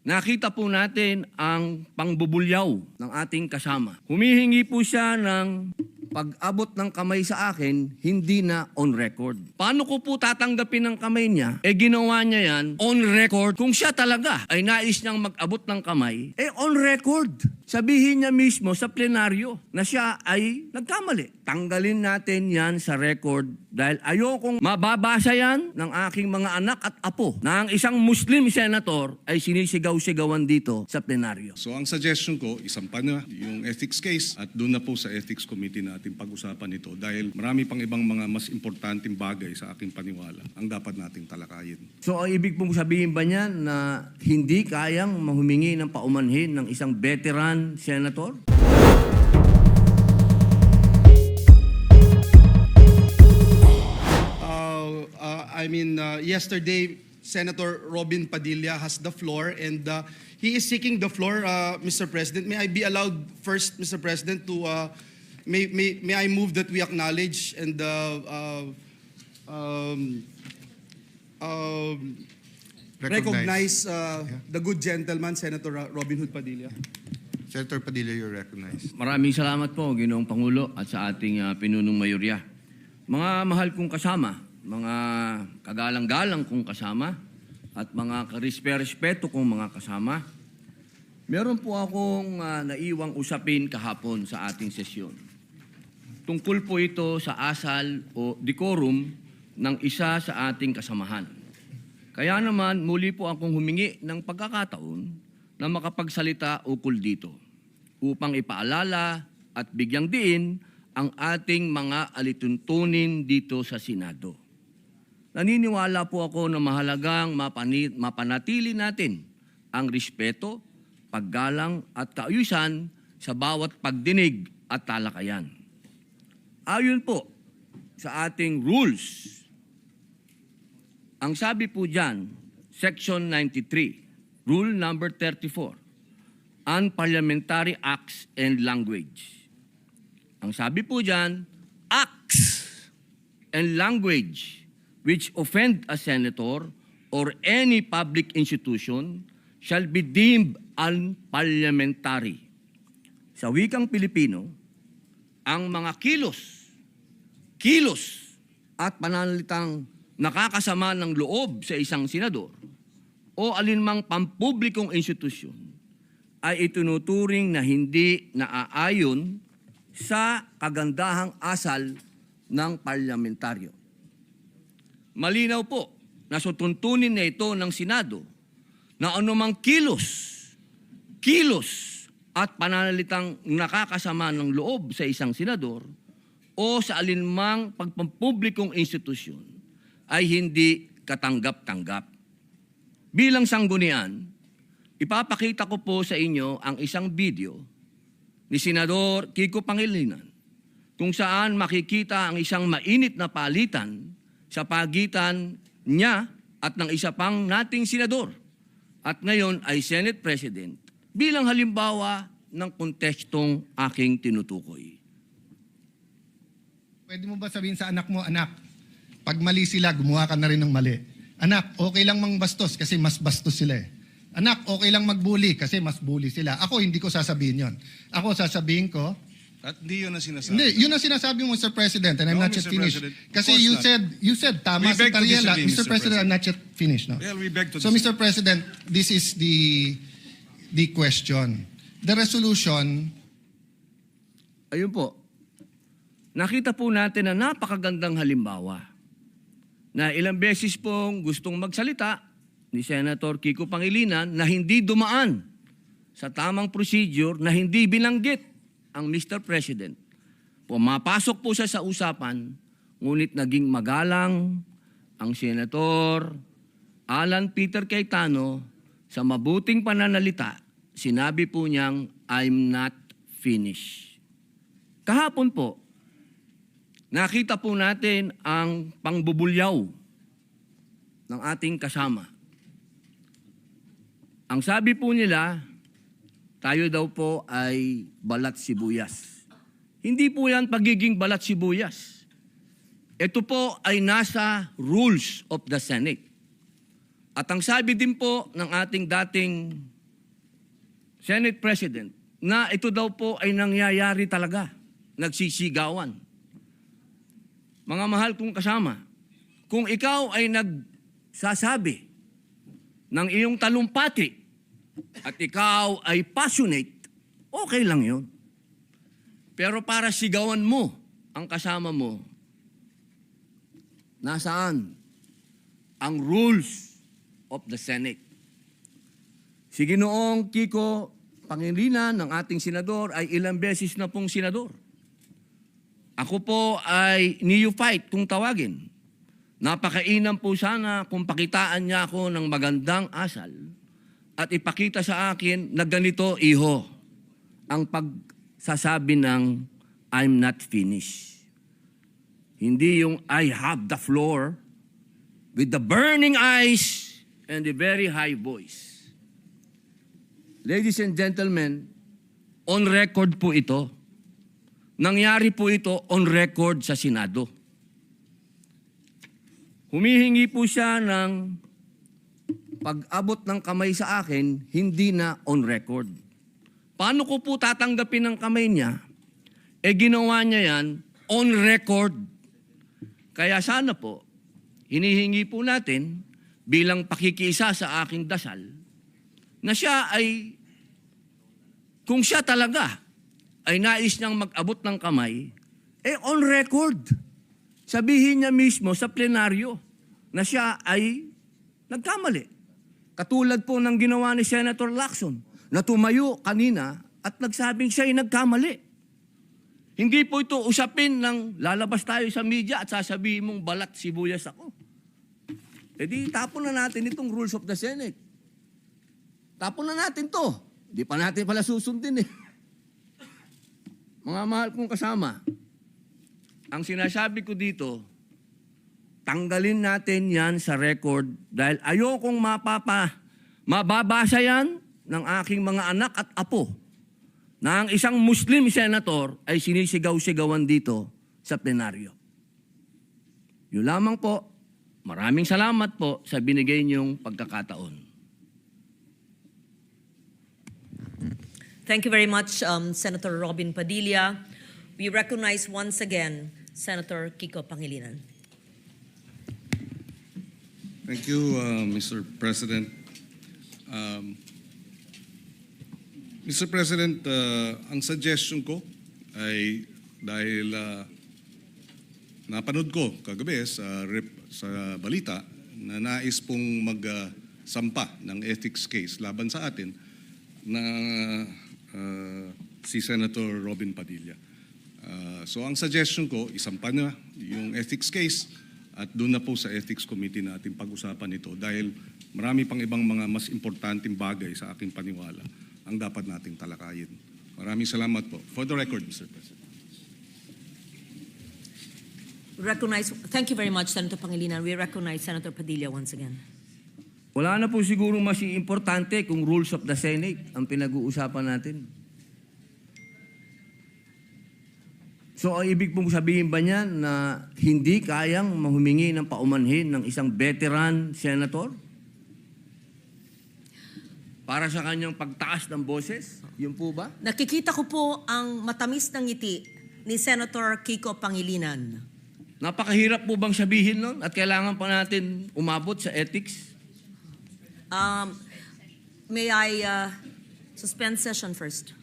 Nakita po natin ang pangbubulyaw ng ating kasama. Humihingi po siya ng pag-abot ng kamay sa akin, hindi na on record. Paano ko po tatanggapin ng kamay niya? Ginawa niya yan on record. Kung siya talaga ay nais niyang mag-abot ng kamay, on record. Sabihin niya mismo sa plenaryo na siya ay nagkamali. Tanggalin natin yan sa record dahil ayokong mababasa yan ng aking mga anak at apo na ang isang Muslim senator ay sinisigaw-sigawan dito sa plenaryo. So ang suggestion ko, isampan na yung ethics case at doon na po sa ethics committee natin pag-usapan ito dahil marami pang ibang mga mas importanteng bagay sa aking paniwala ang dapat nating talakayin. So ang ibig pong sabihin ba niya na hindi kayang mahumingi ng paumanhin ng isang veteran senator? Yesterday, Senator Robin Padilla has the floor and he is seeking the floor, Mr. President. May I be allowed first, Mr. President, to may I move that we acknowledge and recognize the good gentleman, Senator Robin Hood Padilla. Senator Padilla, you're recognized. Maraming salamat po, Ginoong Pangulo at sa ating pinunong mayorya. Mga mahal kong kasama, mga kagalang-galang kong kasama, at mga karespeto kong mga kasama, meron po akong naiwang usapin kahapon sa ating sesyon. Tungkol po ito sa asal o decorum ng isa sa ating kasamahan. Kaya naman, muli po akong humingi ng pagkakataon na makapagsalita ukol dito upang ipaalala at bigyang diin ang ating mga alituntunin dito sa Senado. Naniniwala po ako na mahalagang mapanatili natin ang respeto, paggalang at kaayusan sa bawat pagdinig at talakayan. Ayon po sa ating rules, ang sabi po dyan, Section 93, Rule number 34, Unparliamentary Acts and Language. Ang sabi po dyan, acts and language which offend a senator or any public institution shall be deemed unparliamentary. Sa wikang Pilipino, ang mga kilos at pananalitang nakakasama ng loob sa isang senador o alinmang pampublikong institusyon ay itunuturing na hindi naaayon sa kagandahang asal ng parlamentaryo. Malinaw po na sutuntunin na ito ng Senado na anumang kilos at pananalitang nakakasama ng loob sa isang senador o sa alinmang pagpampublikong institusyon ay hindi katanggap-tanggap. Bilang sanggunian, ipapakita ko po sa inyo ang isang video ni Senador Kiko Pangilinan kung saan makikita ang isang mainit na palitan sa pagitan niya at ng isa pang nating senador at ngayon ay Senate President bilang halimbawa ng kontekstong aking tinutukoy. Pwede mo ba sabihin sa anak mo, anak, pag mali sila, gumawa ka na rin ng mali. Anak, okay lang mangbastos kasi mas bastos sila eh. Anak, okay lang magbully kasi mas bully sila. Ako, hindi ko sasabihin yon. Ako, sasabihin ko, At di yun ang sinasabi. hindi, yun ang sinasabi mo, Mr. President, and I'm No, not yet Mr. finished. President. Of Kasi course you said, tama We si beg to Tariela. disagree, Mr. President, I'm not yet finished. No? Well, we beg to So, Mr. President, this is the question. The resolution, Ayun po, nakita po natin na napakagandang halimbawa na ilang beses pong gustong magsalita ni Senator Kiko Pangilinan na hindi dumaan sa tamang procedure na hindi binanggit ang Mr. President. Pumapasok po siya sa usapan, ngunit naging magalang ang Senator Alan Peter Cayetano sa mabuting pananalita. Sinabi po niyang, I'm not finished. Kahapon po, nakita po natin ang pangbubulyaw ng ating kasama. Ang sabi po nila, tayo daw po ay balat sibuyas. Hindi po yan pagiging balat sibuyas. Ito po ay nasa rules of the Senate. At ang sabi din po ng ating dating Senate President, na ito daw po ay nangyayari talaga, nagsisigawan. Mga mahal kong kasama, kung ikaw ay nagsasabi ng iyong talumpati at ikaw ay passionate, okay lang yun. Pero para sigawan mo ang kasama mo, nasaan ang rules of the Senate? Si Ginoong Kiko Pangilinan ng ating senador ay ilang beses na pong senador. Ako po ay neophyte kung tawagin. Napakainam po sana kung pakitaan niya ako ng magandang asal at ipakita sa akin na ganito, iho, ang pagsasabi ng I'm not finished. Hindi yung I have the floor with the burning eyes and the very high voice. Ladies and gentlemen, on record po ito. Nangyari po ito on record sa Senado. Humihingi po siya ng pag-abot ng kamay sa akin, hindi na on record. Paano ko po tatanggapin ng kamay niya? Ginawa niya yan on record. Kaya sana po, hinihingi po natin bilang pakikiisa sa aking dasal, na siya ay, kung siya talaga ay nais niyang mag-abot ng kamay, on record. Sabihin niya mismo sa plenaryo na siya ay nagkamali. Katulad po ng ginawa ni Senator Lacson na tumayo kanina at nagsabing siya ay nagkamali. Hindi po ito usapin ng lalabas tayo sa media at sasabihin mong balat sibuyas ako. Di tapon na natin itong rules of the Senate. Tapon na natin to. Di pa natin pala susundin eh. Mga mahal kong kasama, ang sinasabi ko dito, tanggalin natin yan sa record dahil ayokong mababasa yan ng aking mga anak at apo na ang isang Muslim senator ay sinisigaw-sigawan dito sa plenaryo. Yun lamang po. Maraming salamat po sa binigay niyong pagkakataon. Thank you very much, Senator Robin Padilla. We recognize once again Senator Kiko Pangilinan. Thank you, Mr. President. Mr. President, ang suggestion ko ay dahil napanood ko kagabi sa balita na nais pong magsampa ng ethics case laban sa atin na si Senator Robin Padilla. So ang suggestion ko, isampa na yung ethics case at doon na po sa ethics committee natin pag-usapan ito dahil marami pang ibang mga mas importanteng bagay sa aking paniwala ang dapat nating talakayin. Maraming salamat po. For the record, Mr. President. Thank you very much, Senator Pangilinan. We recognize Senator Padilla once again. Wala na po siguro mas importante kung rules of the Senate ang pinag-uusapan natin. So, ang ibig pong sabihin ba niyan na hindi kayang mahumingi ng paumanhin ng isang veteran senator? Para sa kanyang pagtaas ng boses? Yun po ba? Nakikita ko po ang matamis ng ngiti ni Senator Kiko Pangilinan. Napakahirap po bang sabihin nun? At kailangan pa natin umabot sa ethics? May I suspend session first?